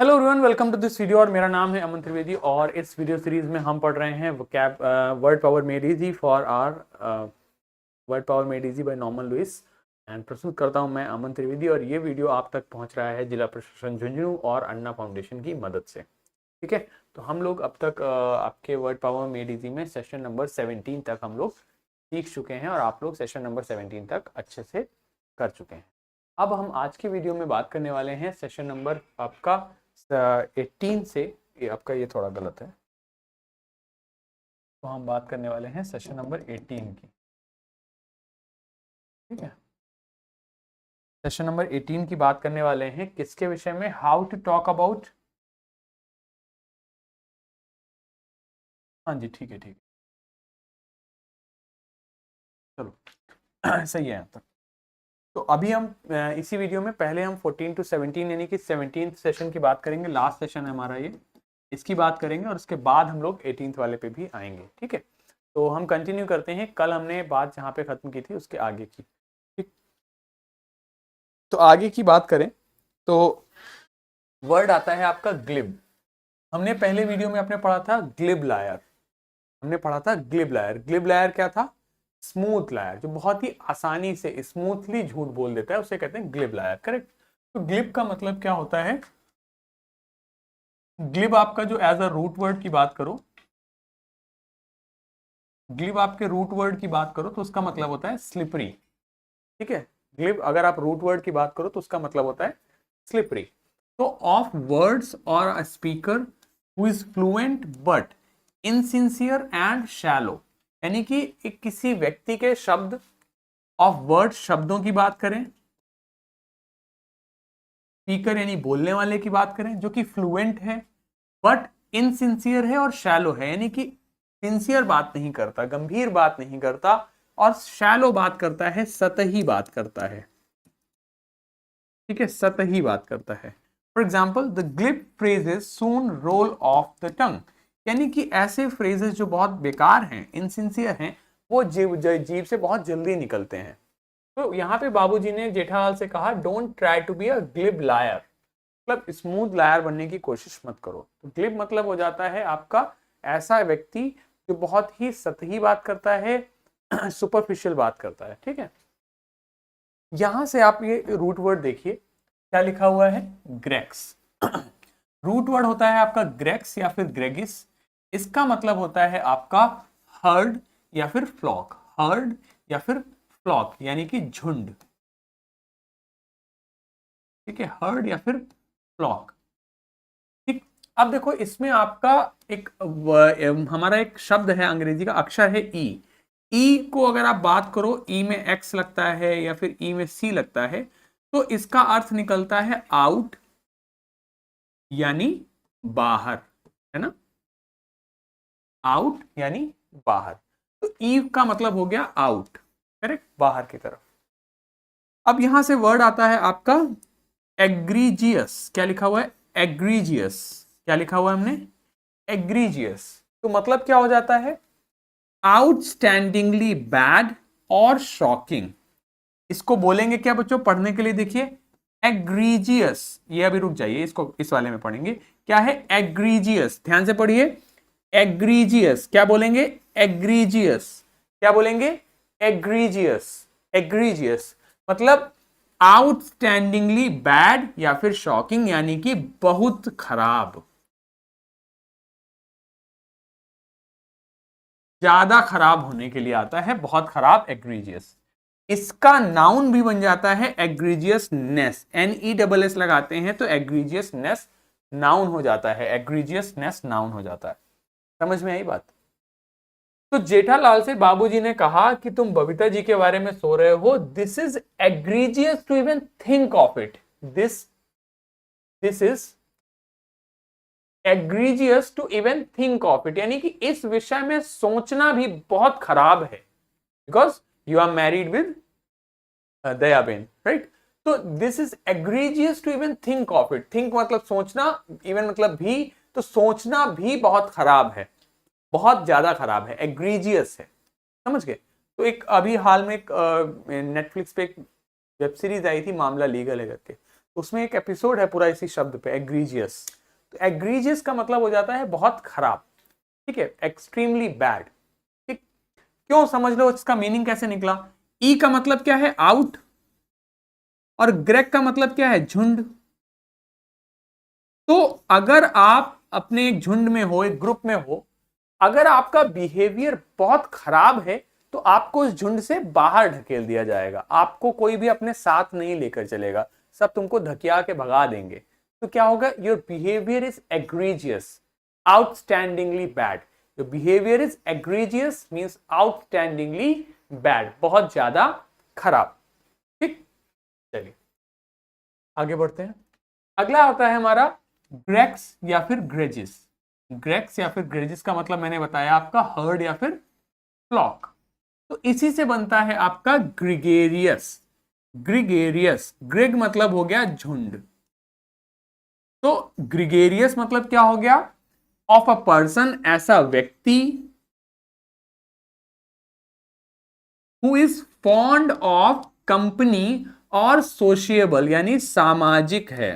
Hello everyone, welcome to this video. और मेरा नाम है अमन त्रिवेदी और इस वीडियो सीरीज में हम पढ़ रहे हैं word power made easy for or word power made easy by Norman Lewis. And प्रस्तुत करता हूं मैं अमन त्रिवेदी और ये वीडियो आप तक पहुंच रहा है जिला प्रशासन झुंझुनू और अन्ना फाउंडेशन की मदद से। ठीक है, तो हम लोग अब तक आपके वर्ड पावर मेड इजी में सेशन नंबर 17 तक हम लोग सीख चुके हैं और आप लोग सेशन नंबर 17 तक अच्छे से कर चुके हैं। अब हम आज की वीडियो में बात करने वाले हैं सेशन नंबर आपका 18 से। ये आपका ये थोड़ा गलत है, तो हम बात करने वाले हैं सेशन नंबर 18 की। ठीक है, सेशन नंबर 18 की बात करने वाले हैं किसके विषय में? How to talk about. हाँ जी, ठीक है ठीक है, चलो सही है यहाँ तक। तो अभी हम इसी वीडियो में पहले हम 14 to 17 यानी कि 17th सेशन की बात करेंगे। लास्ट सेशन है हमारा ये, इसकी बात करेंगे और उसके बाद हम लोग 18th वाले पे भी आएंगे। ठीक है, तो हम कंटिन्यू करते हैं। कल हमने बात जहाँ पे खत्म की थी उसके आगे की। ठीक, तो आगे की बात करें तो वर्ड आता है आपका ग्लिब। हमने पहले वीडियो में अपने पढ़ा था ग्लिब लायर। हमने पढ़ा था ग्लिब लायर। ग्लिब लायर क्या था? स्मूथ लायर, जो बहुत ही आसानी से स्मूथली झूठ बोल देता है, उसे कहते हैं ग्लिब लायर। करेक्ट। तो ग्लिब का मतलब क्या होता है? ग्लिब आपका जो एज अ रूट वर्ड की बात करो, ग्लिब आपके रूट वर्ड की बात करो तो उसका मतलब होता है स्लिपरी। ठीक है, ग्लिब अगर आप रूट वर्ड की बात करो तो उसका मतलब होता है स्लिपरी। तो ऑफ वर्ड्स और a speaker who is fluent but insincere and shallow, यानी कि एक किसी व्यक्ति के शब्द, ऑफ वर्ड शब्दों की बात करें, स्पीकर यानी बोलने वाले की बात करें जो कि फ्लुएंट है बट इनसिंसियर है और शैलो है, यानी कि सिंसियर बात नहीं करता, गंभीर बात नहीं करता, और शैलो बात करता है, सतही बात करता है। ठीक है, सतही बात करता है। For example, the glib phrases soon roll off the tongue, यानी कि ऐसे फ्रेजेस जो बहुत बेकार हैं, इनसिंसियर हैं, वो जीभ से बहुत जल्दी निकलते हैं। तो यहाँ पे बाबूजी ने जेठालाल से कहा, don't try to be a glib liar, मतलब स्मूथ लायर बनने की कोशिश मत करो। तो ग्लिब मतलब हो जाता है आपका ऐसा व्यक्ति जो बहुत ही सतही बात करता है, सुपरफिशियल बात करता है। ठीक है, यहां से आप ये रूट वर्ड देखिए, क्या लिखा हुआ है? ग्रेक्स। रूट वर्ड होता है आपका ग्रेक्स या फिर ग्रेगिस। इसका मतलब होता है आपका हर्ड या फिर फ्लॉक। हर्ड या फिर फ्लॉक यानी कि झुंड। ठीक है, हर्ड या फिर फ्लॉक। ठीक, अब देखो इसमें आपका एक हमारा एक शब्द है, अंग्रेजी का अक्षर है ई। ई को अगर आप बात करो, ई में एक्स लगता है या फिर ई में सी लगता है, तो इसका अर्थ निकलता है आउट यानी बाहर, है ना? आउट यानी बाहर। तो ई का मतलब हो गया आउट, करेक्ट, बाहर की तरफ। अब यहां से वर्ड आता है आपका एग्रीजियस। क्या लिखा हुआ है? एग्रीजियस। क्या लिखा हुआ है हमने? एग्रीजियस। तो मतलब क्या हो जाता है? आउटस्टैंडिंगली बैड और शॉकिंग। इसको बोलेंगे क्या बच्चों पढ़ने के लिए? देखिए, एग्रीजियस। ये अभी रुक जाइए, इसको इस वाले में पढ़ेंगे। क्या है? एग्रीजियस। ध्यान से पढ़िए, एग्रीजियस। क्या बोलेंगे? एग्रीजियस। क्या बोलेंगे? एग्रीजियस। एग्रीजियस मतलब आउटस्टैंडिंगली बैड या फिर शॉकिंग, यानी कि बहुत खराब, ज्यादा खराब होने के लिए आता है, बहुत खराब, एग्रीजियस। इसका नाउन भी बन जाता है एग्रीजियसनेस। NESS लगाते हैं तो एग्रीजियसनेस नाउन हो जाता है, एग्रीजियसनेस नाउन हो जाता है। समझ में आई बात? तो जेठालाल से बाबूजी ने कहा कि तुम बबीता जी के बारे में सो रहे हो, this is egregious to even think of it. This this is egregious to even think of it, यानी कि इस विषय में सोचना भी बहुत खराब है, because you are married with Dayaben, right? तो this is egregious to even think of it. Think मतलब सोचना, इवन मतलब भी, तो सोचना भी बहुत खराब है, बहुत ज्यादा खराब है, एग्रीजियस है। समझ गए? तो एक अभी हाल में एक नेटफ्लिक्स पे एक वेब सीरीज आई थी, मामला लीगल है करके। उसमें एक एपिसोड है पूरा इसी शब्द पे, एग्रीजियस। तो एग्रीजियस का मतलब हो जाता है बहुत खराब, ठीक है, एक्सट्रीमली बैड। ठीक, क्यों, समझ लो इसका मीनिंग कैसे निकला। ई का मतलब क्या है, आउट, और ग्रेग का मतलब क्या है, झुंड। तो अगर आप अपने एक झुंड में हो, एक ग्रुप में हो, अगर आपका बिहेवियर बहुत खराब है तो आपको उस झुंड से बाहर ढकेल दिया जाएगा, आपको कोई भी अपने साथ नहीं लेकर चलेगा, सब तुमको धकिया के भगा देंगे। तो क्या होगा, your behaviour is egregious, outstandingly bad. Your behaviour is egregious means outstandingly bad, बहुत ज्यादा खराब। ठीक, चलिए आगे बढ़ते हैं। अगला आता है हमारा ग्रेक्स या फिर ग्रेजिस। ग्रेक्स या फिर ग्रेजिस का मतलब मैंने बताया आपका हर्ड या फिर फ्लॉक। तो इसी से बनता है आपका ग्रिगेरियस। ग्रिगेरियस, ग्रिग मतलब हो गया झुंड, तो ग्रिगेरियस मतलब क्या हो गया, ऑफ अ पर्सन, ऐसा व्यक्ति, who is fond of company और सोशिएबल यानी सामाजिक है।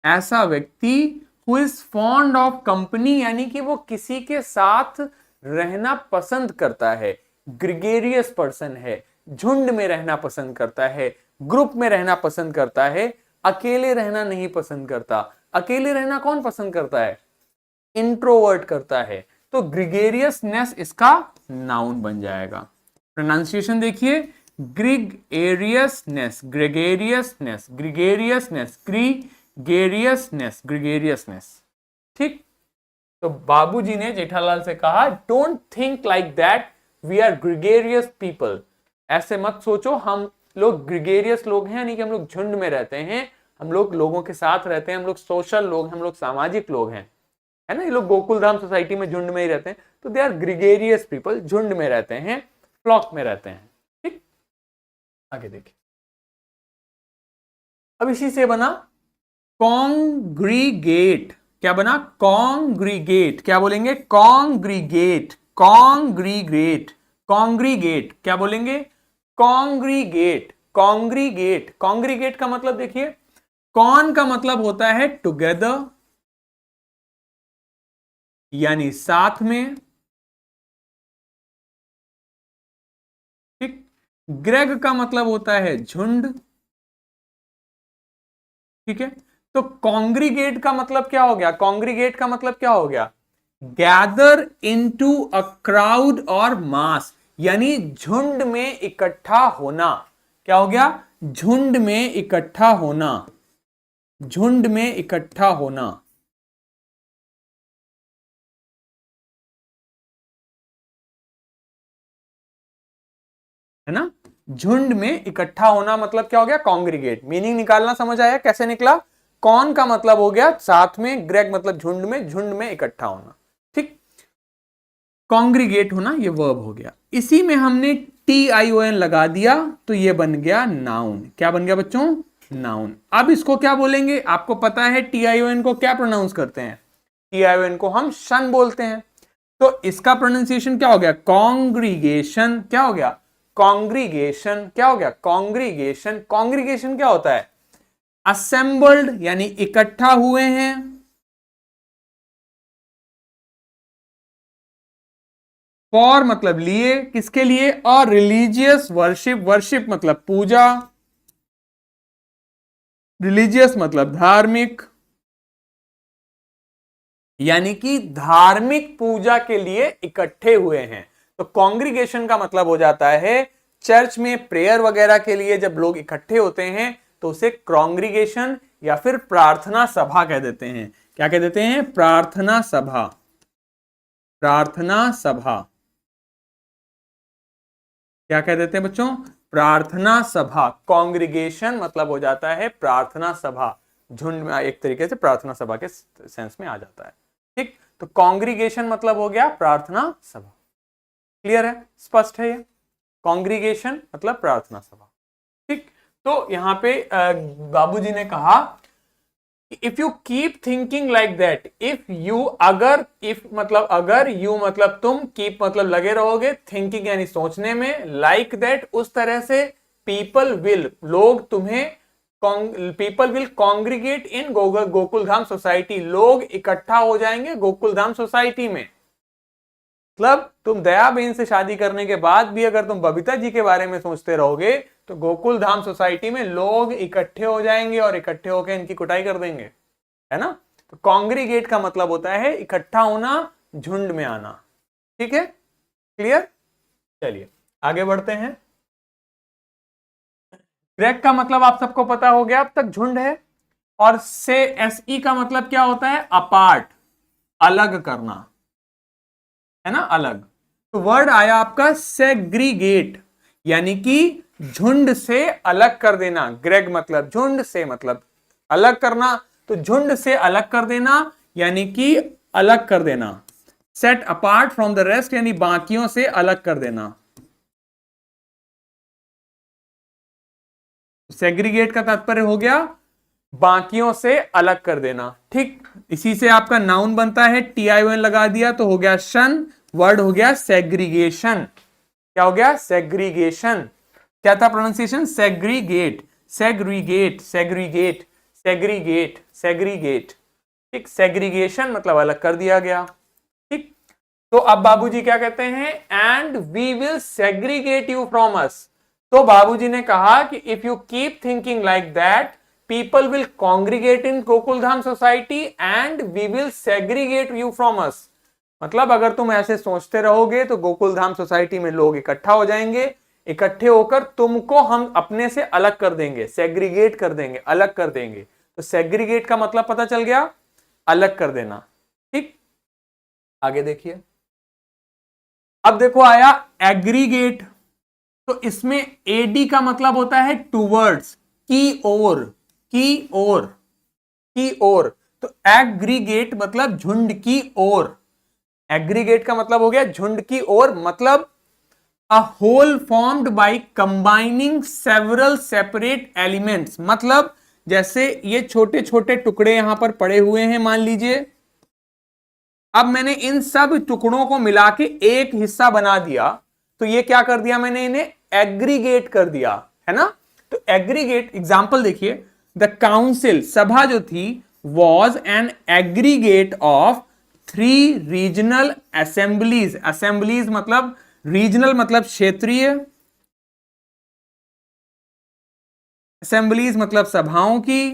ऐसा व्यक्ति who is fond of company यानी कि वो किसी के साथ रहना पसंद करता है, ग्रिगेरियस पर्सन है, झुंड में रहना पसंद करता है, ग्रुप में रहना पसंद करता है, अकेले रहना नहीं पसंद करता। अकेले रहना कौन पसंद करता है, इंट्रोवर्ट करता है। तो ग्रिगेरियसनेस इसका नाउन बन जाएगा। प्रोनाउंसिएशन देखिए, ग्रिगेरियसनेस, ग्रेगेरियसनेस, ग्रिगेरियसनेस, ग्रिगेरियसनेस, ग्रिगेरियसनेस। ठीक, तो बाबूजी ने जेठालाल से कहा, don't think like that, we are gregarious people. ऐसे मत सोचो, हम लोग ग्रिगेरियस लोग हैं, यानी कि हम लोग झुंड में रहते हैं, हम लोग लोगों के साथ रहते हैं, हम लोग सोशल लोग हैं, हम लोग सामाजिक लोग हैं, है ना। ये लोग गोकुलधाम सोसाइटी में झुंड में ही रहते हैं, तो दे आर ग्रिगेरियस पीपल, झुंड में रहते हैं, फ्लॉक में रहते हैं। ठीक, आगे देखिए, अब इसी से बना कॉन्ग्रीगेट। क्या बना, कॉन्ग्रीगेट। क्या बोलेंगे, कॉन्ग्रीगेट, कॉन्ग्रीगेट, कॉन्ग्रीगेट। क्या बोलेंगे, कॉन्ग्रीगेट, कॉन्ग्रीगेट। कॉन्ग्रीगेट का मतलब देखिए, कॉन का मतलब होता है टुगेदर यानी साथ में। ठीक, ग्रेग का मतलब होता है झुंड। ठीक है, तो कॉन्ग्रीगेट का मतलब क्या हो गया, कॉन्ग्रीगेट का मतलब क्या हो गया, गैदर इनटू अ क्राउड और मास, यानी झुंड में इकट्ठा होना। क्या हो गया, झुंड में इकट्ठा होना, झुंड में इकट्ठा होना। है ना, झुंड में इकट्ठा होना मतलब क्या हो गया, कॉन्ग्रीगेट। मीनिंग निकालना समझ आया कैसे निकला। कौन का मतलब हो गया साथ में, ग्रेग मतलब झुंड में, झुंड में इकट्ठा होना। ठीक, कॉन्ग्रीगेट होना ये वर्ब हो गया। इसी में हमने TION लगा दिया तो ये बन गया नाउन। क्या बन गया बच्चों, नाउन। अब इसको क्या बोलेंगे, आपको पता है TION को क्या प्रोनाउंस करते हैं, TION को हम शन बोलते हैं। तो इसका प्रोनाउंसिएशन क्या हो गया, कॉन्ग्रीगेशन। क्या हो गया, कॉन्ग्रीगेशन। क्या हो गया, कॉन्ग्रीगेशन। कॉन्ग्रीगेशन क्या होता है, असेंबल्ड यानी इकट्ठा हुए हैं, फॉर मतलब लिए, किसके लिए, और रिलीजियस वर्शिप, वर्शिप मतलब पूजा, रिलीजियस मतलब धार्मिक, यानी कि धार्मिक पूजा के लिए इकट्ठे हुए हैं। तो कॉन्ग्रीगेशन का मतलब हो जाता है चर्च में प्रेयर वगैरह के लिए जब लोग इकट्ठे होते हैं तो उसे कॉन्ग्रीगेशन या फिर प्रार्थना सभा कह देते हैं। क्या कह देते हैं, प्रार्थना सभा, प्रार्थना सभा। क्या कह देते हैं बच्चों, प्रार्थना सभा। कॉन्ग्रीगेशन मतलब हो जाता है प्रार्थना सभा, झुंड में एक तरीके से प्रार्थना सभा के सेंस में आ जाता है। ठीक, तो कॉन्ग्रीगेशन मतलब हो गया प्रार्थना सभा। क्लियर है, स्पष्ट है ये, कॉन्ग्रीगेशन मतलब प्रार्थना सभा। ठीक, तो यहां पे बाबूजी ने कहा if you keep thinking like that, if you, अगर, इफ मतलब अगर, यू मतलब तुम, कीप मतलब लगे रहोगे, थिंकिंग यानी सोचने में, लाइक दैट उस तरह से, पीपल विल, लोग तुम्हें, people will congregate in Gokuldham society, लोग इकट्ठा हो जाएंगे गोकुलधाम सोसाइटी में। मतलब तुम दया बहन से शादी करने के बाद भी अगर तुम बबीता जी के बारे में सोचते रहोगे तो गोकुलधाम सोसाइटी में लोग इकट्ठे हो जाएंगे और इकट्ठे होकर इनकी कुटाई कर देंगे, है ना। तो कॉन्ग्रीगेट का मतलब होता है इकट्ठा होना, झुंड में आना। ठीक है, क्लियर। चलिए आगे बढ़ते हैं। ग्रेग का मतलब आप सबको पता हो गया अब तक, झुंड है। और से एसई का मतलब क्या होता है, अपार्ट, अलग करना, है ना, अलग। तो वर्ड आया आपका सेग्रीगेट, यानी कि झुंड से अलग कर देना। ग्रेग मतलब झुंड, से मतलब अलग करना, तो झुंड से अलग कर देना यानी कि अलग कर देना। Set apart from the rest यानी बाकियों से अलग कर देना। सेग्रीगेट का तात्पर्य हो गया बाकियों से अलग कर देना। ठीक, इसी से आपका नाउन बनता है, TION लगा दिया तो हो गया शन, वर्ड हो गया सेग्रीगेशन। क्या हो गया, सेग्रीगेशन। क्या था pronunciation, segregate, segregate, segregate, segregate, segregate. ठीक, सेग्रीगेशन मतलब अलग कर दिया गया। ठीक, तो अब बाबूजी क्या कहते हैं, and we will segregate you from us. तो बाबूजी ने कहा कि if you keep thinking like that, people will congregate in Gokuldham society and we will segregate you from us. मतलब अगर तुम ऐसे सोचते रहोगे तो गोकुलधाम सोसाइटी में लोग इकट्ठा हो जाएंगे, इकट्ठे होकर तुमको हम अपने से अलग कर देंगे, सेग्रीगेट कर देंगे, अलग कर देंगे। तो सेग्रीगेट का मतलब पता चल गया, अलग कर देना। ठीक, आगे देखिए। अब देखो आया एग्रीगेट, तो इसमें एडी का मतलब होता है टूवर्ड्स, की ओर, की ओर, की ओर। तो एग्रीगेट मतलब झुंड की ओर। एग्रीगेट का मतलब हो गया झुंड की ओर, मतलब a whole formed by combining several separate elements. मतलब जैसे ये छोटे छोटे टुकड़े यहां पर पड़े हुए हैं मान लीजिए, अब मैंने इन सब टुकड़ों को मिला के एक हिस्सा बना दिया, तो ये क्या कर दिया मैंने, इन्हें एग्रीगेट कर दिया, है ना। तो एग्रीगेट एग्जांपल देखिए, द काउंसिल, सभा जो थी, was an aggregate of 3 regional assemblies. Assemblies मतलब रीजनल मतलब क्षेत्रीय, असेंबलीज मतलब सभाओं की।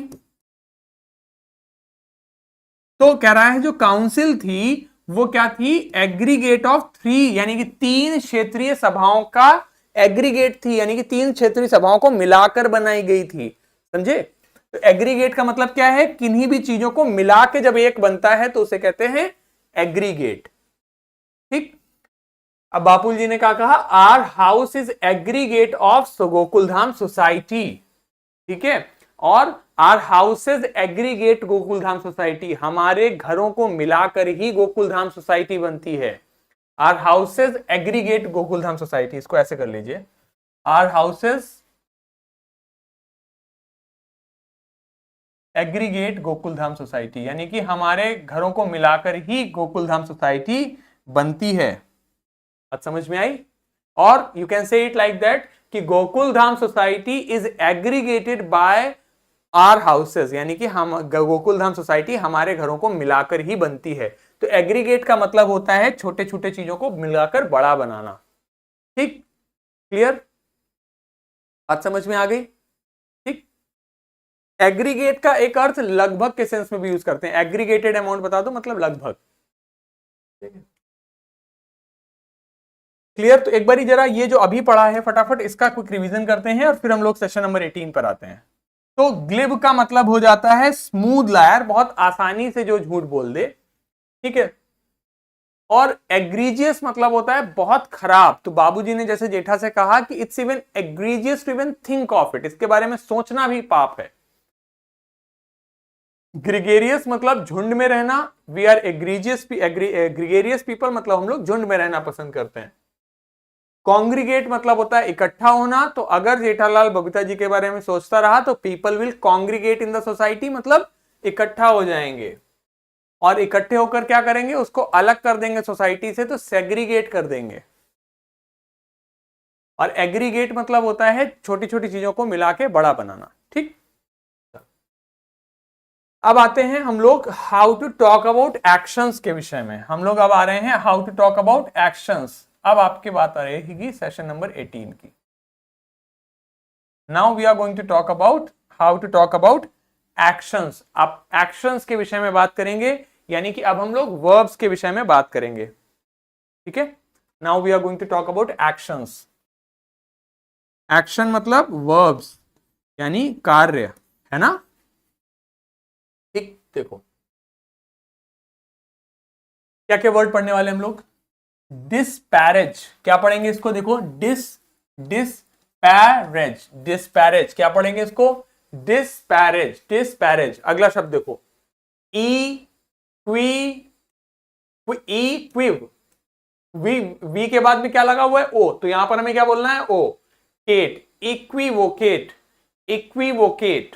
तो कह रहा है जो काउंसिल थी वो क्या थी, एग्रीगेट ऑफ 3 यानी कि 3 क्षेत्रीय सभाओं का एग्रीगेट थी, यानी कि 3 क्षेत्रीय सभाओं को मिलाकर बनाई गई थी, समझे। तो एग्रीगेट का मतलब क्या है, किन्हीं भी चीजों को मिला के जब एक बनता है तो उसे कहते हैं एग्रीगेट। ठीक, अब बापू जी ने क्या कहा, our house is aggregate of Gokuldham society. ठीक है, और our houses aggregate Gokuldham society, हमारे घरों को मिलाकर ही गोकुलधाम सोसाइटी बनती है। Our houses aggregate Gokuldham society, इसको ऐसे कर लीजिए, our houses aggregate Gokuldham society, यानी कि हमारे घरों को मिलाकर ही गोकुलधाम सोसाइटी बनती है। बात समझ में आई। और you can say it like that कि Gokuldham society is aggregated by our houses, यानी कि हम गोकुलधाम सोसाइटी हमारे घरों को मिलाकर ही बनती है। तो एग्रीगेट का मतलब होता है छोटे छोटे चीजों को मिलाकर बड़ा बनाना। ठीक, क्लियर, बात समझ में आ गई। ठीक, एग्रीगेट का एक अर्थ लगभग के सेंस में भी यूज करते हैं, एग्रीगेटेड अमाउंट बता दो मतलब लगभग। क्लियर, तो एक बार जरा ये जो अभी पढ़ा है फटाफट इसका क्विक रिवीजन करते हैं और फिर हम लोग सेशन नंबर 18 पर आते हैं। तो ग्लिब का मतलब हो जाता है स्मूथ लायर, बहुत आसानी से जो झूठ बोल दे। ठीक है, और एग्रीजियस मतलब होता है बहुत खराब। तो बाबूजी ने जैसे जेठा से कहा कि it's even egregious to even think of it, इसके बारे में सोचना भी पाप है। ग्रिगेरियस मतलब झुंड में रहना, we are egregious gregarious people मतलब हम लोग झुंड में रहना पसंद करते हैं। कॉन्ग्रीगेट मतलब होता है इकट्ठा होना, तो अगर जेठालाल बबीता जी के बारे में सोचता रहा तो people will congregate in the society मतलब इकट्ठा हो जाएंगे, और इकट्ठे होकर क्या करेंगे, उसको अलग कर देंगे सोसाइटी से, तो सेग्रीगेट कर देंगे। और एग्रीगेट मतलब होता है छोटी छोटी चीजों को मिला के बड़ा बनाना। ठीक, अब आते हैं हम लोग how to talk about actions के विषय में। हम लोग अब आ रहे हैं how to talk about actions. अब आपकी बात आ रहेगी सेशन नंबर 18 की। Now we are going to talk about how to talk about actions. आप एक्शंस के विषय में बात करेंगे, यानी कि अब हम लोग वर्ब्स के विषय में बात करेंगे। ठीक है, now we are going to talk about actions. Action मतलब वर्ब्स यानी कार्य, है ना। ठीक, देखो क्या क्या वर्ड पढ़ने वाले हम लोग। डिस्पैरेज, क्या पढ़ेंगे इसको, देखो डिस्पैरेज, डिस्पैरेज क्या पढ़ेंगे इसको, डिस्पैरेज, डिस्पैरेज। अगला शब्द देखो इक्विव, वी के बाद में क्या लगा हुआ है, ओ, तो यहां पर हमें क्या बोलना है, ओ केट, इक्विवोकेट, इक्विवोकेट।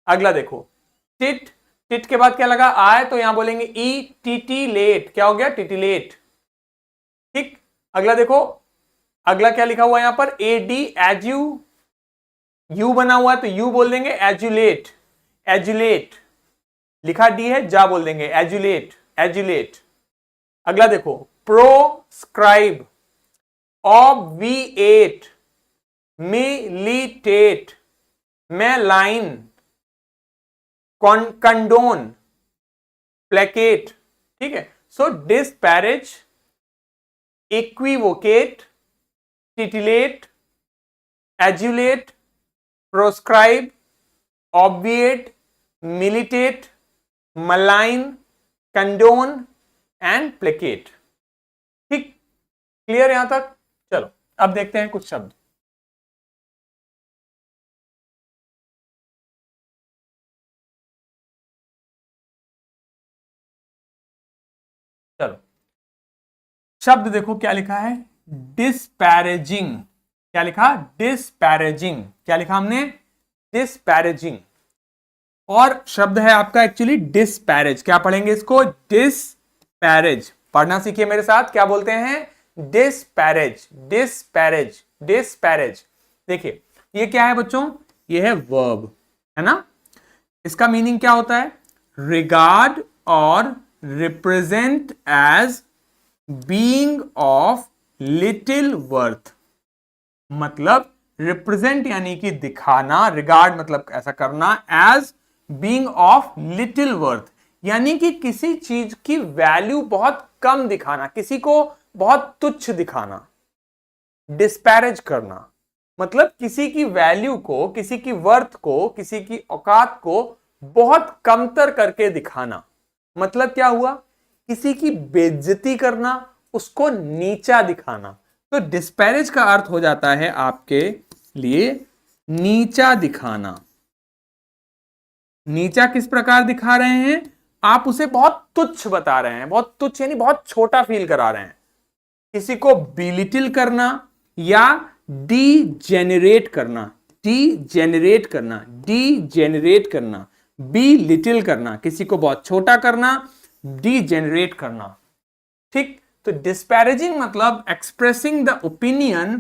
अगला देखो टिट, टिट के बाद क्या लगा, आए, तो यहां बोलेंगे ई टिटिलेट, क्या हो गया, टिटिलेट। ठीक, अगला देखो, अगला क्या लिखा हुआ है यहां पर, एडी, एज्यू, यू बना हुआ है तो यू बोल देंगे एजुलेट, एजुलेट। लिखा डी है, जा बोल देंगे एजुलेट, एजुलेट। अगला देखो proscribe, obviate, militate, malign, condone, placate. ठीक है, so disparage, equivocate, titillate, adulate, proscribe, obviate, militate, malign, condone and placate. ठीक, क्लियर यहां तक। चलो अब देखते हैं कुछ शब्द। चलो शब्द देखो क्या लिखा है, डिस्पैरेजिंग। क्या लिखा, डिस्पैरेजिंग। क्या लिखा हमने, डिस्पैरेजिंग। और शब्द है आपका एक्चुअली डिस्पैरेज। क्या पढ़ेंगे इसको, डिस्पैरेज। पढ़ना सीखिए मेरे साथ, क्या बोलते हैं, डिस्पैरेज, डिस्पैरेज, डिस्पैरेज। देखिए ये क्या है बच्चों, ये है वर्ब, है ना। इसका मीनिंग क्या होता है, रिगार्ड और represent as being of little worth. मतलब रिप्रेजेंट यानी कि दिखाना, रिगार्ड मतलब ऐसा करना, as being of little worth यानी कि किसी चीज की वैल्यू बहुत कम दिखाना, किसी को बहुत तुच्छ दिखाना। डिस्पैरेज करना मतलब किसी की वैल्यू को, किसी की वर्थ को, किसी की औकात को बहुत कमतर करके दिखाना। मतलब क्या हुआ, किसी की बेइज्जती करना, उसको नीचा दिखाना। तो डिस्पैरेज का अर्थ हो जाता है आपके लिए नीचा दिखाना। नीचा किस प्रकार दिखा रहे हैं, आप उसे बहुत तुच्छ बता रहे हैं, बहुत तुच्छ यानी बहुत छोटा फील करा रहे हैं। किसी को बिलिटिल करना या डीजेनरेट करना, डीजेनरेट करना, डीजेनरेट करना, बी लिटिल करना, किसी को बहुत छोटा करना, डीजेनरेट करना। ठीक, तो डिस्पैरेजिंग मतलब expressing the opinion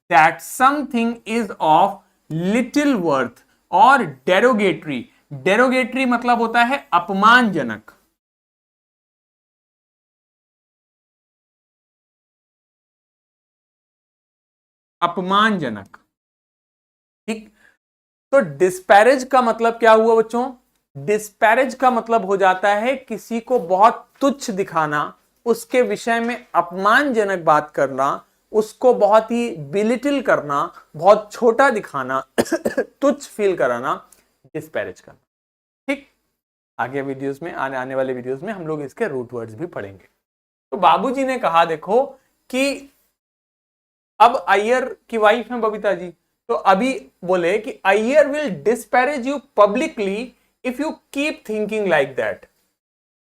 that something is of little worth. और डेरोगेटरी, डेरोगेटरी मतलब होता है अपमानजनक। अपमानजनक। ठीक, तो डिस्पैरेज का मतलब क्या हुआ बच्चों, डिस्पैरेज का मतलब हो जाता है किसी को बहुत तुच्छ दिखाना, उसके विषय में अपमानजनक बात करना, उसको बहुत ही बिलिटिल करना, बहुत छोटा दिखाना, तुच्छ फील कराना, डिस्पैरेज करना। ठीक, आगे वीडियोस में, आने वाले वीडियोस में हम लोग इसके रूट वर्ड्स भी पढ़ेंगे। तो बाबूजी ने कहा देखो कि अब अय्यर की वाइफ है बबीता जी, तो अभी बोले कि Iyer will disparage you publicly if you keep thinking like that.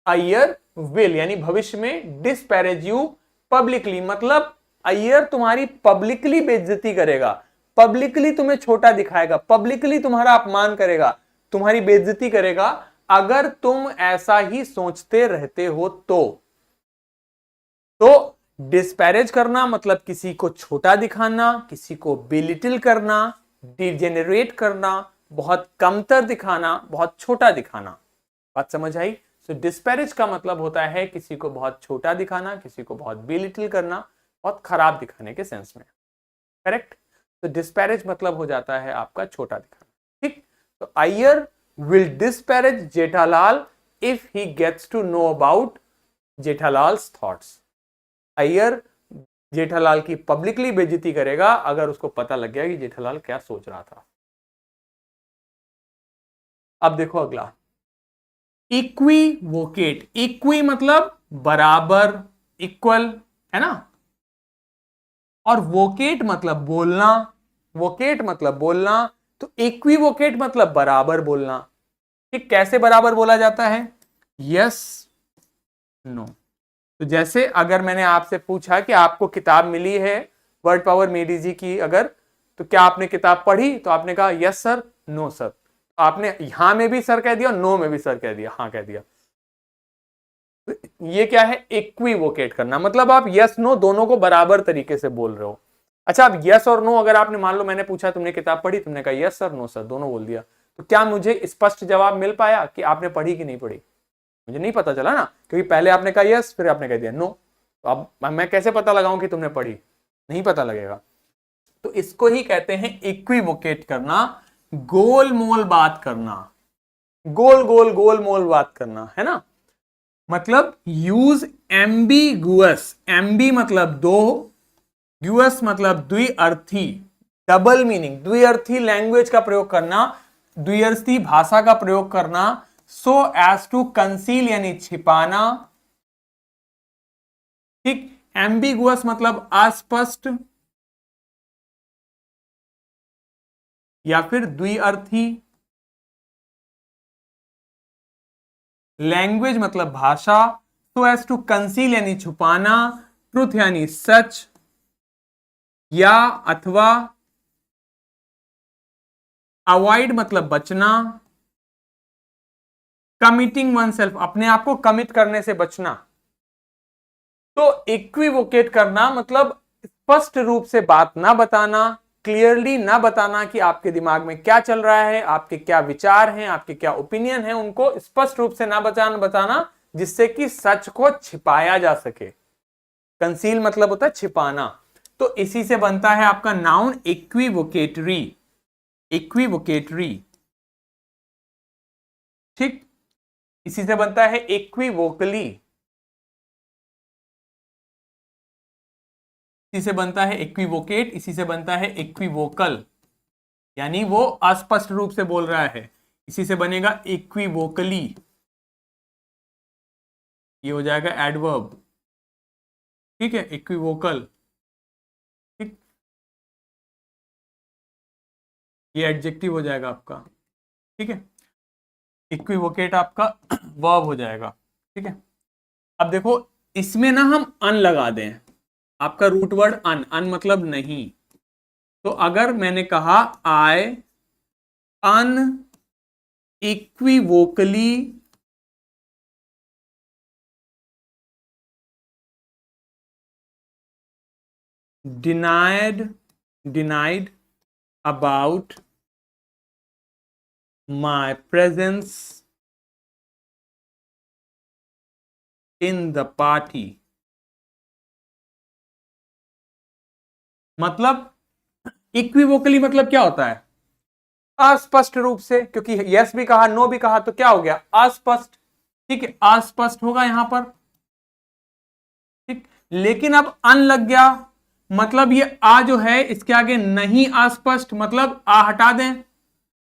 Iyer will यानी भविष्य में, डिस्पैरेज यू पब्लिकली मतलब अय्यर तुम्हारी पब्लिकली बेइज्जती करेगा, पब्लिकली तुम्हें छोटा दिखाएगा, पब्लिकली तुम्हारा अपमान करेगा, तुम्हारी बेइज्जती करेगा अगर तुम ऐसा ही सोचते रहते हो तो डिस्पैरेज करना मतलब किसी को छोटा दिखाना, किसी को बेलिटिल करना, डिजेनरेट करना, बहुत कमतर दिखाना, बहुत छोटा दिखाना। बात समझ आई? सो डिस्पैरेज का मतलब होता है किसी को बहुत छोटा दिखाना, किसी को बहुत बेलिटिल करना, बहुत खराब दिखाने के सेंस में। करेक्ट? तो डिस्पैरेज मतलब हो जाता है आपका छोटा दिखाना। ठीक? तो Iyer will disparage Jethalal if he gets to know about Jethalal's thoughts. Iyer Jethalal की पब्लिकली बेइज्जती करेगा अगर उसको पता लग गया कि जेठालाल क्या सोच रहा था। अब देखो अगला, इक्विवोकेट। इक्वी मतलब बराबर, इक्वल, है ना? और वोकेट मतलब बोलना, वोकेट मतलब बोलना। तो इक्विवोकेट मतलब बराबर बोलना। ठीक, कैसे बराबर बोला जाता है? Yes, no. तो जैसे अगर मैंने आपसे पूछा कि आपको किताब मिली है वर्ड पावर मेडी जी की, अगर तो क्या आपने किताब पढ़ी? तो आपने कहा यस सर, नो सर। आपने यहां में भी सर कह दिया, नो में भी सर कह दिया, हाँ कह दिया। तो ये क्या है? इक्विवोकेट करना, मतलब आप यस नो दोनों को बराबर तरीके से बोल रहे हो। अच्छा, अब यस और नो अगर आपने, मान लो मैंने पूछा तुमने किताब पढ़ी, तुमने कहा यस सर, नो सर, दोनों बोल दिया, तो क्या मुझे स्पष्ट जवाब मिल पाया कि आपने पढ़ी कि नहीं पढ़ी? मुझे नहीं पता चला ना, क्योंकि पहले आपने कहा यस, फिर आपने कह दिया नो। तो अब मैं कैसे पता लगाऊं कि तुमने पढ़ी? नहीं पता लगेगा। तो इसको ही कहते हैं इक्विवोकेट करना, गोल मोल बात करना, गोल गोल गोल मोल बात करना, है ना? मतलब यूज एम्बिगुअस, एम्बी मतलब दो, गुअस मतलब द्विअर्थी, डबल मीनिंग, द्विअर्थी लैंग्वेज का प्रयोग करना, द्विअर्थी भाषा का प्रयोग करना, सो एज टू कंसील यानी छिपाना। ठीक, एम्बिगुअस मतलब अस्पष्ट या फिर द्विअर्थी, लैंग्वेज मतलब भाषा, सो एज टू कंसील यानी छुपाना, ट्रुथ यानी सच, या अथवा, अवॉइड मतलब बचना, कमिटिंग वन सेल्फ अपने आप को कमिट करने से बचना। तो इक्विवोकेट करना मतलब स्पष्ट रूप से बात ना बताना, क्लियरली ना बताना कि आपके दिमाग में क्या चल रहा है, आपके क्या विचार हैं, आपके क्या ओपिनियन है, उनको स्पष्ट रूप से ना बताना जिससे कि सच को छिपाया जा सके। कंसील मतलब होता है छिपाना। तो इसी से बनता है आपका नाउन इक्विवोकेटरी, इक्विवोकेटरी। ठीक, इसी से बनता है इक्विवोकली, इसी से बनता है इक्विवोकेट, इसी से बनता है इक्विवोकल, यानी वो अस्पष्ट रूप से बोल रहा है, इसी से बनेगा इक्विवोकली, ये हो जाएगा एडवर्ब। ठीक है, इक्विवोकल। ठीक, ये एडजेक्टिव हो जाएगा आपका। ठीक है, इक्विवोकेट आपका वर्ब हो जाएगा। ठीक है, अब देखो इसमें ना हम अन लगा दें, आपका रूट वर्ड अन, अन मतलब नहीं। तो अगर मैंने कहा आई अन इक्विवोकली denied about my presence in the party, मतलब इक्विवोकली मतलब क्या होता है? अस्पष्ट रूप से, क्योंकि यस भी कहा नो भी कहा तो क्या हो गया? अस्पष्ट। ठीक है, अस्पष्ट होगा यहां पर। ठीक, लेकिन अब अन लग गया, मतलब ये आ जो है इसके आगे नहीं अस्पष्ट, मतलब आ हटा दें,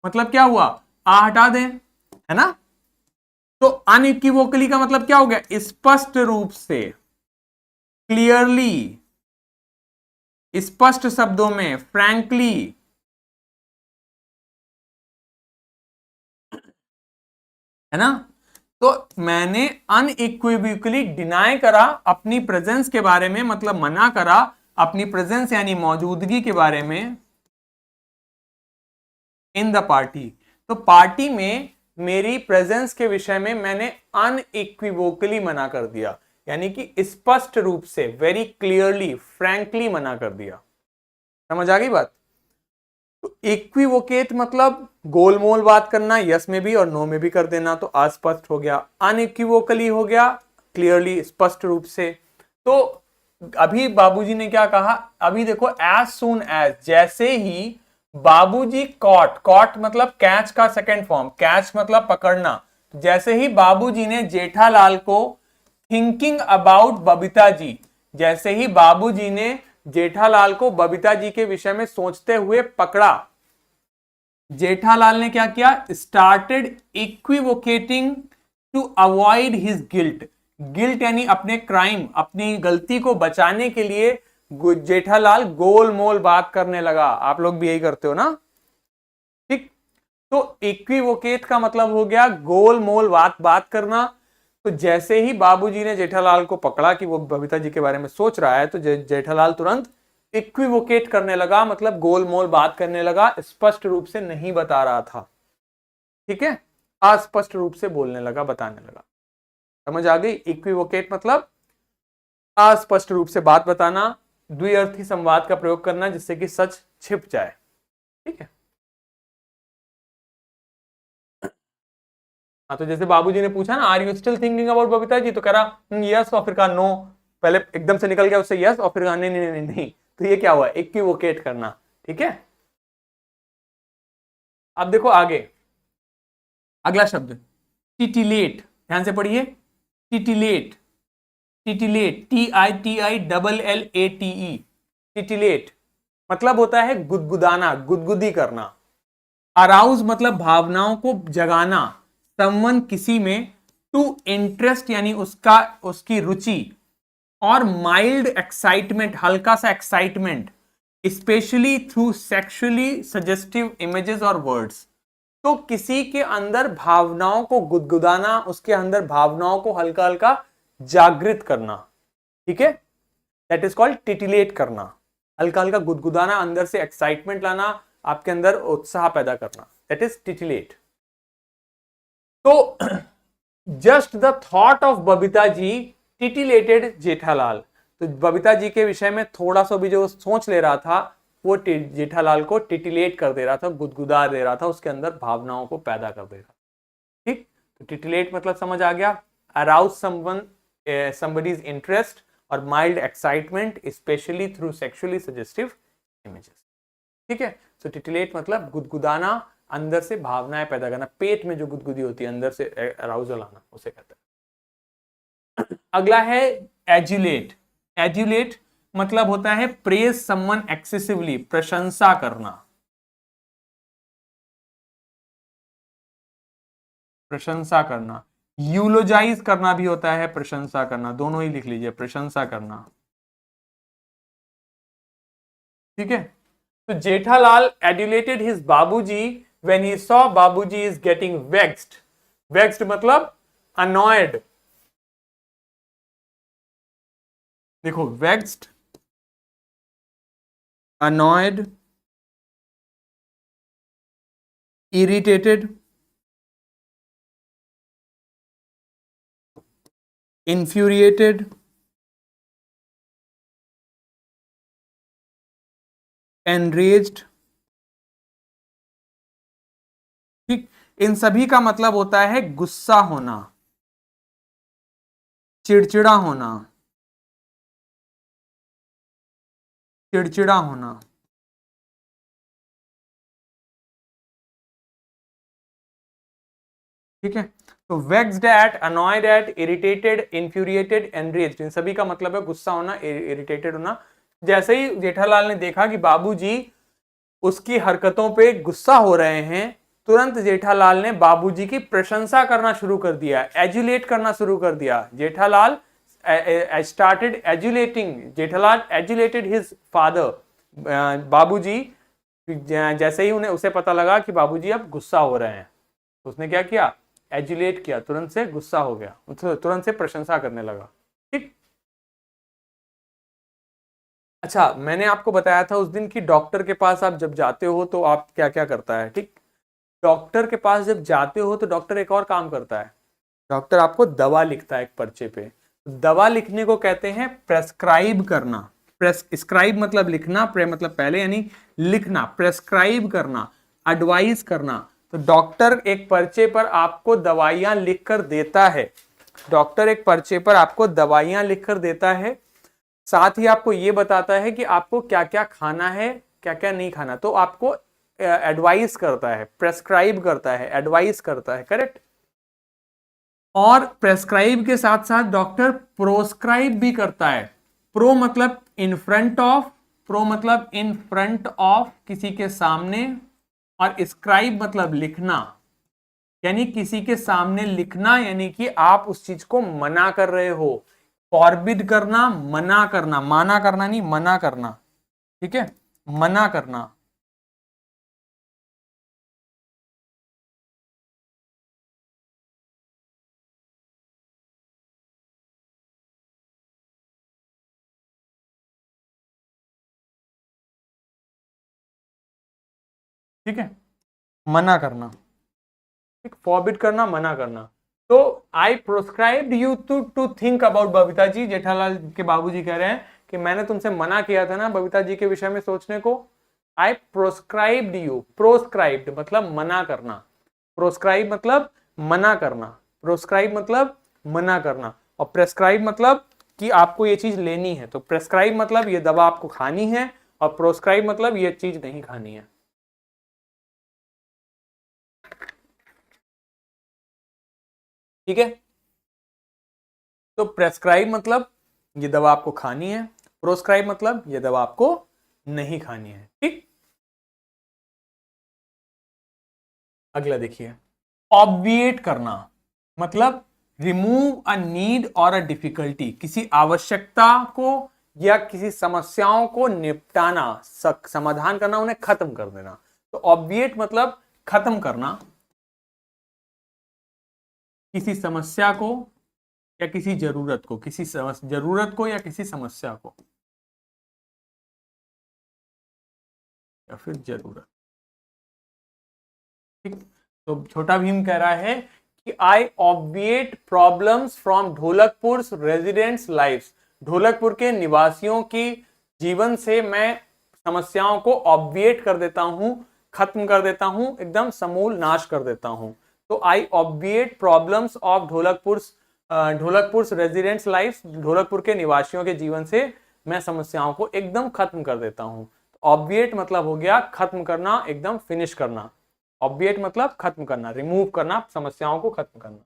मतलब क्या हुआ? आ हटा दें, है ना? तो अनइक्विवोकली का मतलब क्या हो गया? स्पष्ट रूप से, क्लियरली, स्पष्ट शब्दों में, फ्रैंकली, है ना? तो मैंने अनइक्विवोकली डिनाई करा अपनी प्रेजेंस के बारे में, मतलब मना करा अपनी प्रेजेंस यानी मौजूदगी के बारे में इन द पार्टी। तो पार्टी में मेरी प्रेजेंस के विषय में मैंने अनइक्विवोकली मना कर दिया। यानी कि स्पष्ट रूप से, वेरी क्लियरली, फ्रैंकली मना कर दिया। समझ आ गई बात? तो इक्विवोकेट मतलब गोलमोल बात करना, यस में भी और नो में भी कर देना, तो अस्पष्ट हो गया। अनइक्विवोकली हो गया, क्लियरली, स्पष्ट रूप से। तो अभी बाबूजी ने क्या कहा, अभी देखो, एज सून एज, जैसे ही बाबूजी कॉट, कॉट मतलब कैच का सेकंड फॉर्म, कैच मतलब पकड़ना, जैसे ही बाबूजी ने जेठालाल को थिंकिंग अबाउट बबीता जी, जैसे ही बाबूजी ने जेठालाल को बबीता जी के विषय में सोचते हुए पकड़ा, जेठालाल ने क्या किया, started equivocating to avoid his guilt. Guilt यानी अपने क्राइम, अपनी गलती को बचाने के लिए जेठालाल गोलमोल बात करने लगा। आप लोग भी यही करते हो ना, ठीक? तो इक्विवोकेट का मतलब हो गया गोलमोल बात करना। तो जैसे ही बाबूजी ने जेठालाल को पकड़ा कि वो बबीता जी के बारे में सोच रहा है, तो जेठालाल तुरंत इक्विवोकेट करने लगा, मतलब गोलमोल बात करने लगा, स्पष्ट रूप से नहीं बता रहा था। ठीक है, अस्पष्ट रूप से बोलने लगा, बताने लगा। समझ आ गई? इक्विवोकेट मतलब अस्पष्ट रूप से बात बताना, द्विअर्थी संवाद का प्रयोग करना जिससे कि सच छिप जाए। ठीक है। हाँ, तो जैसे बाबूजी ने पूछा ना, are you still thinking about Babita ji, तो कह रहा यस, और फिर कहा नो। पहले एकदम से निकल गया उससे यस, और फिर कहा नहीं नहीं नहीं नहीं। तो ये क्या हुआ, इक्विवोकेट करना। ठीक है। अब देखो आगे, अगला शब्द टिटिलेट, ध्यान से पढ़िए। टिटिलेट, टिटिलेट, TITILLATE, टिटिलेट मतलब होता है गुदगुदाना, गुदगुदी करना। अराउज मतलब भावनाओं को जगाना, समवन किसी में, टू इंटरेस्ट यानी उसका, उसकी रुचि, और माइल्ड एक्साइटमेंट, हल्का सा excitement, specially through sexually suggestive images और वर्ड्स। तो किसी के अंदर भावनाओं को गुदगुदाना, उसके अंदर भावनाओं को हल्का हल्का जागृत करना। ठीक है, दैट इज कॉल्ड टिटिलेट करना। हल्का हल्का गुदगुदाना, अंदर से एक्साइटमेंट लाना, आपके अंदर उत्साह पैदा करना, दैट इज टिटिलेट। तो just the thought of Babita ji titillated Jethalal. तो बबीता जी के विषय में थोड़ा सा भी जो सोच ले रहा था, वो जेठालाल को टिटिलेट कर दे रहा था, गुदगुदा दे रहा था, उसके अंदर भावनाओं को पैदा कर दे रहा था। ठीक, तो टिटिलेट मतलब समझ आ गया, अराउज समवन, somebody's इंटरेस्ट और mild excitement specially through sexually suggestive images. ठीक है, तो टिटिलेट मतलब गुदगुदाना, अंदर से भावनाएं पैदा करना, पेट में जो गुदगुदी होती है, अंदर से अराउजल आना, उसे कहते हैं। अगला है एजुलेट। एजुलेट मतलब होता है प्रेज समवन एक्सेसिवली, प्रशंसा करना, प्रशंसा करना। यूलोजाइज करना भी होता है प्रशंसा करना, दोनों ही लिख लीजिए, प्रशंसा करना। ठीक है, तो जेठालाल एड्यूलेटेड हिज बाबूजी व्हेन ही सॉ बाबूजी इज गेटिंग वेक्स्ड। वेक्स्ड मतलब अनॉयड। देखो, vexed, annoyed, irritated, infuriated, enraged। ठीक, इन सभी का मतलब होता है गुस्सा होना, चिड़चिड़ा होना, चिड़चिड़ा होना। ठीक है, तो vexed at, annoyed at, irritated, infuriated, enraged, इन सभी का मतलब है गुस्सा होना, इरिटेटेड होना। जैसे ही जेठालाल ने देखा कि बाबूजी उसकी हरकतों पे गुस्सा हो रहे हैं, तुरंत जेठालाल ने बाबूजी की प्रशंसा करना शुरू कर दिया, एजुलेट करना शुरू कर दिया। Jethalal started adulating, Jethalal adulated his father, Babuji, जैसे ही उन्हें उसे पता लगा कि बाबूजी अब गुस्सा हो रहे हैं, तो उसने क्या किया, एजुलेट किया, तुरंत से गुस्सा हो गया, तुरंत से प्रशंसा करने लगा। ठीक, अच्छा, मैंने आपको बताया था उस दिन कि डॉक्टर के पास आप जब जाते हो तो आप क्या क्या करता है। ठीक, डॉक्टर के पास जब जाते हो तो डॉक्टर एक और काम करता है, डॉक्टर आपको दवा लिखता है एक पर्चे पे। दवा लिखने को कहते हैं प्रेस्क्राइब करना। प्रेस्क्राइब मतलब लिखना, प्रे मतलब पहले यानी लिखना, प्रेस्क्राइब करना, एडवाइस करना। तो डॉक्टर एक पर्चे पर आपको दवाइयां लिखकर देता है, डॉक्टर एक पर्चे पर आपको दवाइयां लिखकर देता है, साथ ही आपको यह बताता है कि आपको क्या क्या खाना है, क्या क्या नहीं खाना। तो आपको एडवाइस करता है, प्रेस्क्राइब करता है, एडवाइस करता है, करेक्ट। और प्रेस्क्राइब के साथ साथ डॉक्टर प्रोस्क्राइब भी करता है। प्रो मतलब इन फ्रंट ऑफ, प्रो मतलब इन फ्रंट ऑफ, किसी के सामने, और स्क्राइब मतलब लिखना, यानी किसी के सामने लिखना, यानी कि आप उस चीज को मना कर रहे हो। फॉरबिड करना, मना करना, माना करना नहीं, मना करना, ठीक है, मना करना। ठीक है, मना करना, ठीक, फॉरबिड करना, मना करना। तो I proscribed you to think about Babita ji, Jethalal के बाबूजी कह रहे हैं कि मैंने तुमसे मना किया था ना बबीता जी के विषय में सोचने को। आई प्रोस्क्राइब्ड यू, प्रोस्क्राइब्ड मतलब मना करना, प्रोस्क्राइब मतलब मना करना, प्रोस्क्राइब मतलब मना करना, और प्रेस्क्राइब मतलब कि आपको ये चीज लेनी है। तो प्रेस्क्राइब मतलब ये दवा आपको खानी है, और प्रोस्क्राइब मतलब ये चीज नहीं खानी है। ठीक है, तो प्रेस्क्राइब मतलब ये दवा आपको खानी है, प्रोस्क्राइब मतलब ये दवा आपको नहीं खानी है। ठीक, अगला देखिए, ऑब्विएट करना मतलब रिमूव अ नीड और अ डिफिकल्टी, किसी आवश्यकता को या किसी समस्याओं को निपटाना, समाधान करना, उन्हें खत्म कर देना। तो ऑब्विएट मतलब खत्म करना किसी समस्या को या किसी जरूरत को, किसी जरूरत को या किसी समस्या को, या फिर जरूरत। ठीक, तो छोटा भीम कह रहा है कि I obviate problems from Dholakpur residents life, Dholakpur के निवासियों की जीवन से मैं समस्याओं को ऑब्विएट कर देता हूं, खत्म कर देता हूं, एकदम समूल नाश कर देता हूं। तो I obviate problems of Dholakpur residents life, Dholakpur के निवासियों के जीवन से मैं समस्याओं को एकदम खत्म कर देता हूं। ऑब्विएट मतलब हो गया खत्म करना, एकदम फिनिश करना। ऑब्विएट मतलब खत्म करना, रिमूव करना, समस्याओं को खत्म करना।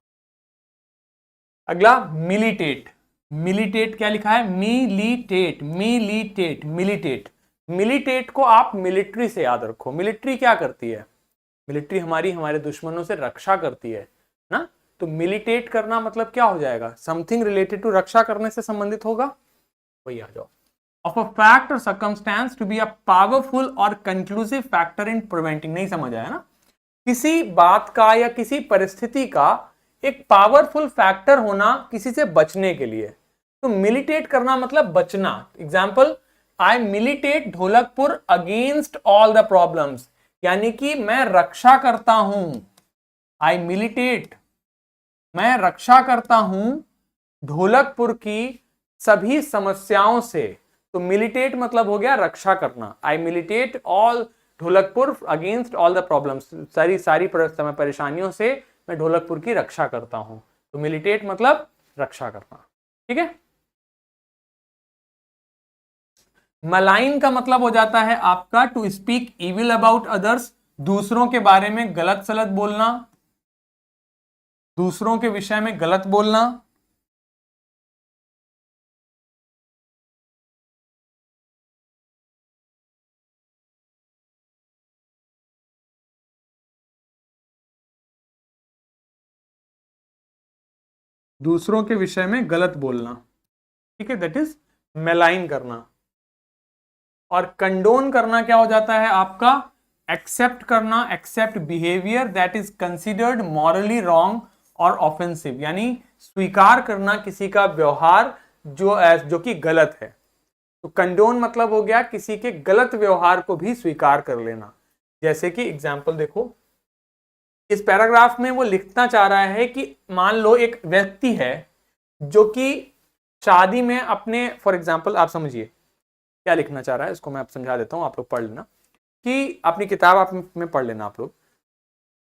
अगला मिलिटेट, मिलिटेट क्या लिखा है, मिलिटेट, मिलिटेट, मिलिटेट। मिलिटेट को आप मिलिट्री से याद रखो। मिलिट्री क्या करती है, मिलिट्री हमारे दुश्मनों से रक्षा करती है ना। तो मिलिटेट करना मतलब क्या हो जाएगा, समथिंग रिलेटेड टू रक्षा करने से संबंधित होगा, वही आ जाओ। ऑफ अ फैक्ट और circumstance to be a powerful और कंक्लूसिव फैक्टर इन प्रिवेंटिंग, नहीं समझ आया ना, किसी बात का या किसी परिस्थिति का एक पावरफुल फैक्टर होना किसी से बचने के लिए। तो मिलिटेट करना मतलब बचना। Example, I militate Dholakpur against all the problems, यानी कि मैं रक्षा करता हूं, आई मिलिटेट, मैं रक्षा करता हूं ढोलकपुर की सभी समस्याओं से। तो मिलिटेट मतलब हो गया रक्षा करना, I militate all Dholakpur against all the problems, सारी सारी परेशानियों से मैं ढोलकपुर की रक्षा करता हूं। तो मिलिटेट मतलब रक्षा करना। ठीक है, मलाइन का मतलब हो जाता है आपका to speak evil about others, दूसरों के बारे में गलत सलत बोलना, दूसरों के विषय में गलत बोलना। दूसरों के विषय में गलत बोलना, ठीक है, दैट इज मेलाइन करना। और कंडोन करना क्या हो जाता है आपका, एक्सेप्ट करना, accept behaviour that is considered morally wrong और ऑफेंसिव, यानी स्वीकार करना किसी का व्यवहार जो कि गलत है। तो कंडोन मतलब हो गया किसी के गलत व्यवहार को भी स्वीकार कर लेना। जैसे कि एग्जाम्पल देखो, इस पैराग्राफ में वो लिखना चाह रहा है कि मान लो एक व्यक्ति है जो कि शादी में अपने, फॉर एग्जाम्पल आप समझिए क्या लिखना चाह रहा है, इसको मैं आप समझा देता हूं, आप लोग पढ़ लेना, कि अपनी किताब आप में पढ़ लेना आप लोग।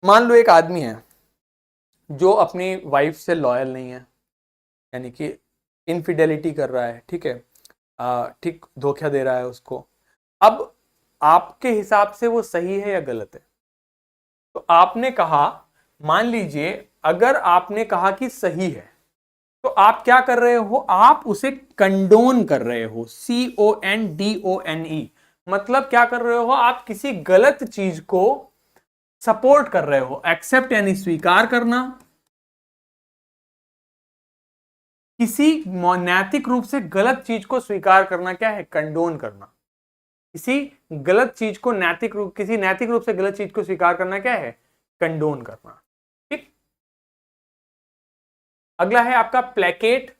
मान लो एक आदमी है जो अपनी वाइफ से लॉयल नहीं है, यानी कि इनफिडेलिटी कर रहा है, ठीक है, ठीक धोखा दे रहा है उसको। अब आपके हिसाब से वो सही है या गलत है? तो आपने कहा, मान लीजिए अगर आपने कहा कि सही है, तो आप क्या कर रहे हो, आप उसे कंडोन कर रहे हो, CONDONE, मतलब क्या कर रहे हो, आप किसी गलत चीज को सपोर्ट कर रहे हो। एक्सेप्ट यानी स्वीकार करना, किसी नैतिक रूप से गलत चीज को स्वीकार करना क्या है, कंडोन करना। किसी गलत चीज को किसी नैतिक रूप से गलत चीज को स्वीकार करना क्या है, कंडोन करना। ठीक। अगला है आपका प्लेकेट।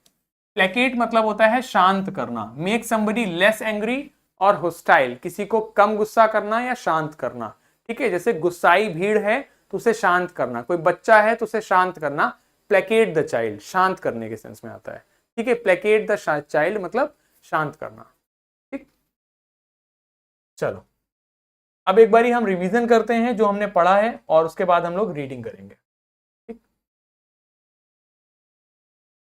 प्लेकेट मतलब होता है शांत करना। मेक समबडी लेस एंग्री और होस्टाइल, किसी को कम गुस्सा करना या शांत करना। ठीक है, जैसे गुस्साई भीड़ है तो उसे शांत करना, कोई बच्चा है तो उसे शांत करना। प्लेकेट द चाइल्ड, शांत करने के सेंस में आता है। ठीक है, प्लेकेट द चाइल्ड मतलब शांत करना। ठीक, चलो अब एक बारी हम रिवीजन करते हैं जो हमने पढ़ा है और उसके बाद हम लोग रीडिंग करेंगे। ठीक,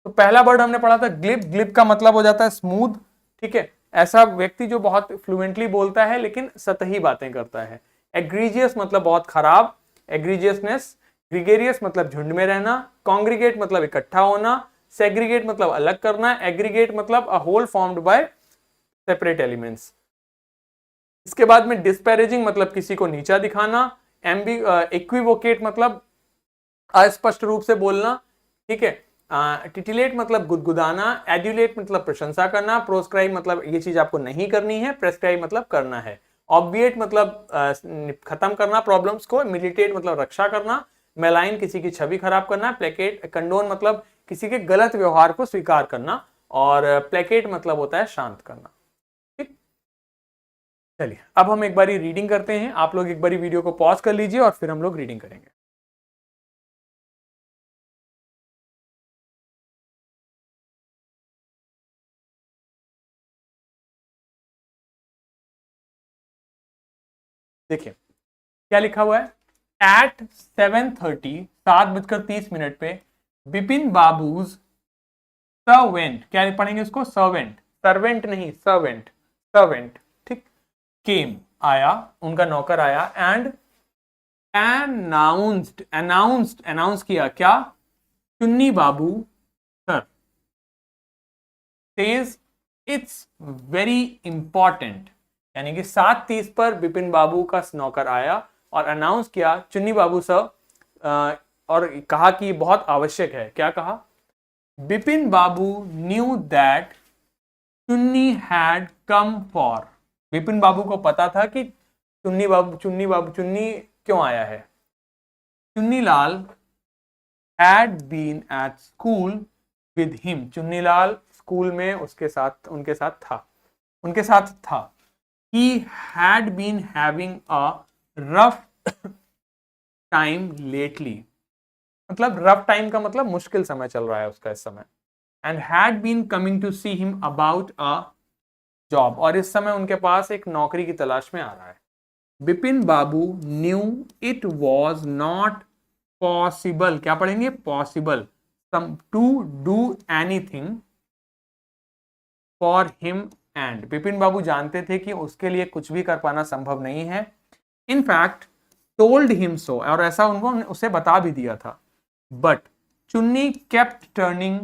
तो पहला वर्ड हमने पढ़ा था ग्लिप। ग्लिप का मतलब हो जाता है स्मूथ। ठीक है, ऐसा व्यक्ति जो बहुत फ्लुएंटली बोलता है लेकिन सतही बातें करता है। एग्रीजियस मतलब बहुत खराब, एग्रीजियसनेस। ग्रिगेरियस मतलब झुंड में रहना। कॉन्ग्रीगेट मतलब इकट्ठा होना। सेग्रीगेट मतलब अलग करना। एग्रीगेट मतलब a whole formed by separate elements. इसके बाद में डिस्पैरेजिंग मतलब किसी को नीचा दिखाना। इक्विवोकेट मतलब अस्पष्ट रूप से बोलना। ठीक है, टिटिलेट मतलब गुदगुदाना। एड्यूलेट मतलब प्रशंसा करना। प्रोस्क्राइब मतलब ये चीज आपको नहीं करनी है। प्रेस्क्राइब मतलब करना है। ऑब्विएट मतलब खत्म करना प्रॉब्लम्स को। मिलिटेट मतलब रक्षा करना। मेलाइन किसी की छवि खराब करना। प्लेकेट कंडोन मतलब किसी के गलत व्यवहार को स्वीकार करना। और प्लेकेट मतलब होता है शांत करना। ठीक, चलिए अब हम एक बारी रीडिंग करते हैं। आप लोग एक बारी वीडियो को पॉज कर लीजिए और फिर हम लोग रीडिंग करेंगे। देखिए क्या लिखा हुआ है। एट 7:30, 7:30 पे, बिपिन बाबूज सर्वेंट, क्या पढ़ेंगे इसको, सर्वेंट, सर्वेंट नहीं सर्वेंट, सर्वेंट। ठीक, केम आया, उनका नौकर आया, एंड अनाउंस्ड, अनाउंस किया क्या, Chunni Babu sir says it's very important, यानी कि 7:30 पर बिपिन बाबू का नौकर आया और अनाउंस किया चुन्नी बाबू सर, और कहा कि बहुत आवश्यक है। क्या कहा, Bipin Babu knew that Chunni had come for, Bipin Babu को पता था कि चुन्नी क्यों आया है। Chunnilal had been at school with him, Chunnilal school में उनके साथ था। he had been having a rough time lately, मतलब रफ टाइम का मतलब मुश्किल समय चल रहा है उसका इस समय। And had been coming to see him about a job, और इस समय उनके पास एक नौकरी की तलाश में आ रहा है। Bipin Babu knew it was not possible, क्या पढ़ेंगे, possible to do anything for him, and Bipin Babu जानते थे कि उसके लिए कुछ भी कर पाना संभव नहीं है। इनफैक्ट टोल्ड हिम सो, और ऐसा उनको उसे बता भी दिया था। But Chunni kept turning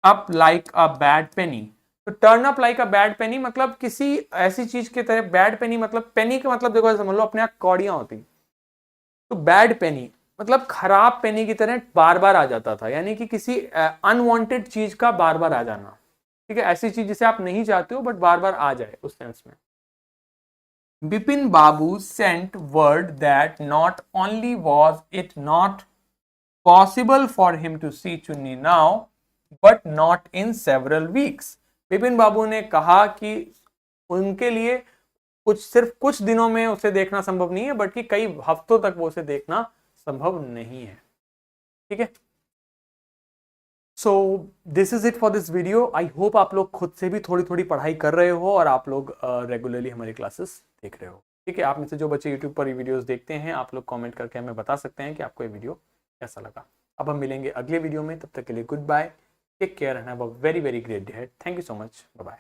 up like a bad penny, तो turn up like a bad penny मतलब किसी ऐसी चीज की तरह, बैड पेनी मतलब, पेनी का मतलब देखो समझ लो अपने यहाँ कौड़ियां होती, तो बैड पेनी मतलब खराब पेनी की तरह बार बार आ जाता था, यानी कि किसी अनवांटेड चीज का बार बार आ जाना। ठीक है, ऐसी चीज जिसे आप नहीं चाहते हो बट बार बार आ जाए, उस सेंस में। Bipin Babu sent word that not only was it not possible for him to see Chunni now but not in several weeks, Bipin Babu ने कहा कि उनके लिए सिर्फ कुछ दिनों में उसे देखना संभव नहीं है, बल्कि कई हफ्तों तक वो उसे देखना संभव नहीं है। ठीक है, so this is it for this video. I hope आप लोग खुद से भी थोड़ी थोड़ी पढ़ाई कर रहे हो और आप लोग रेगुलरली हमारी क्लासेस देख रहे हो। ठीक है, आप में से जो बच्चे यूट्यूब पर ये वीडियोस देखते हैं, आप लोग कमेंट करके हमें बता सकते हैं कि आपको ये वीडियो कैसा लगा। अब हम मिलेंगे अगले वीडियो में, तब तक के लिए goodbye, take care and have a very very great day. Thank you so much, bye bye.